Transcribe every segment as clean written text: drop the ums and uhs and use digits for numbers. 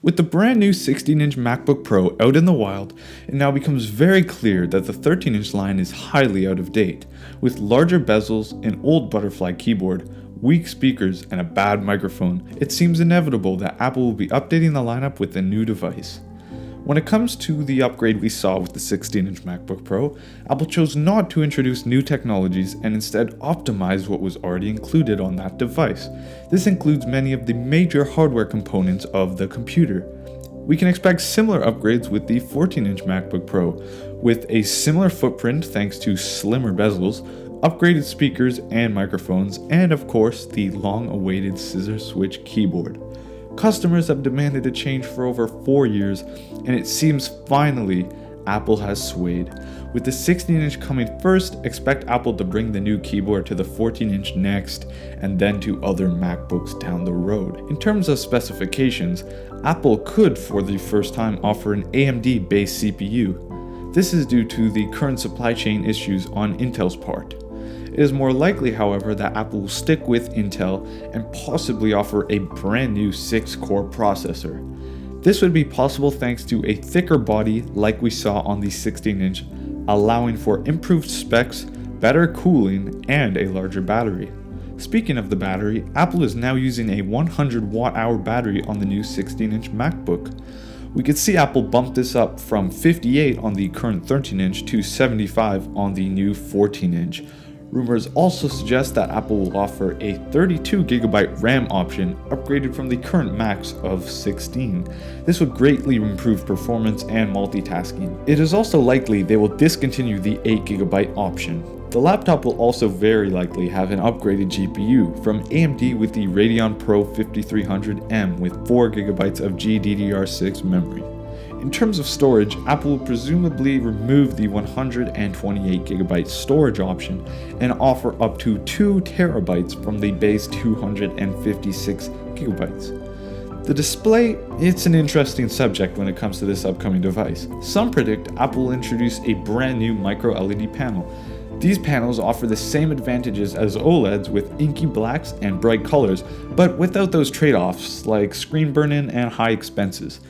With the brand new 16-inch MacBook Pro out in the wild, it now becomes very clear that the 13-inch line is highly out of date. With larger bezels, an old butterfly keyboard, weak speakers, and a bad microphone, it seems inevitable that Apple will be updating the lineup with a new device. When it comes to the upgrade we saw with the 16-inch MacBook Pro, Apple chose not to introduce new technologies and instead optimize what was already included on that device. This includes many of the major hardware components of the computer. We can expect similar upgrades with the 14-inch MacBook Pro, with a similar footprint thanks to slimmer bezels, upgraded speakers and microphones, and of course the long-awaited scissor switch keyboard. Customers have demanded a change for over 4 years, and it seems finally Apple has swayed. With the 16-inch coming first, expect Apple to bring the new keyboard to the 14-inch next, and then to other MacBooks down the road. In terms of specifications, Apple could for the first time offer an AMD-based CPU. This is due to the current supply chain issues on Intel's part. It is more likely, however, that Apple will stick with Intel and possibly offer a brand new 6-core processor. This would be possible thanks to a thicker body like we saw on the 16-inch, allowing for improved specs, better cooling, and a larger battery. Speaking of the battery, Apple is now using a 100 watt-hour battery on the new 16-inch MacBook. We could see Apple bump this up from 58 on the current 13-inch to 75 on the new 14-inch. Rumors also suggest that Apple will offer a 32GB RAM option upgraded from the current max of 16. This would greatly improve performance and multitasking. It is also likely they will discontinue the 8GB option. The laptop will also very likely have an upgraded GPU from AMD with the Radeon Pro 5300M with 4GB of GDDR6 memory. In terms of storage, Apple will presumably remove the 128GB storage option and offer up to 2TB from the base 256GB. The display, it's an interesting subject when it comes to this upcoming device. Some predict Apple will introduce a brand new micro LED panel. These panels offer the same advantages as OLEDs with inky blacks and bright colors, but without those trade-offs like screen burn-in and high expenses.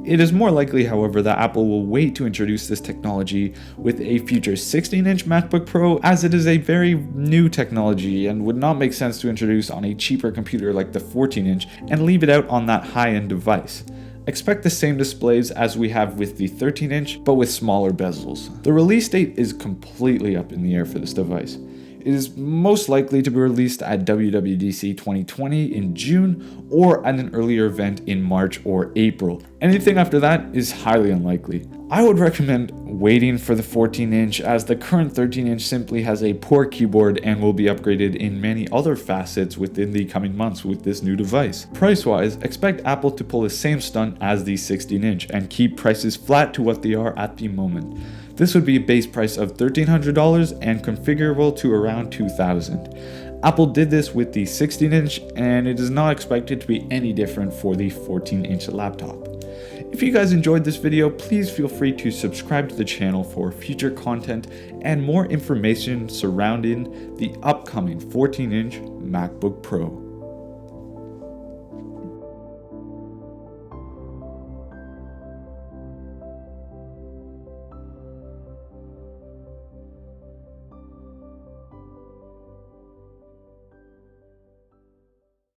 It is more likely, however, that Apple will wait to introduce this technology with a future 16-inch MacBook Pro, as it is a very new technology and would not make sense to introduce on a cheaper computer like the 14-inch and leave it out on that high-end device. Expect the same displays as we have with the 13-inch, but with smaller bezels. The release date is completely up in the air for this device. It is most likely to be released at WWDC 2020 in June or at an earlier event in March or April. Anything after that is highly unlikely. I would recommend waiting for the 14-inch as the current 13-inch simply has a poor keyboard and will be upgraded in many other facets within the coming months with this new device. Price-wise, expect Apple to pull the same stunt as the 16-inch and keep prices flat to what they are at the moment. This would be a base price of $1,300 and configurable to around $2,000. Apple did this with the 16-inch, and it is not expected to be any different for the 14-inch laptop. If you guys enjoyed this video, please feel free to subscribe to the channel for future content and more information surrounding the upcoming 14-inch MacBook Pro.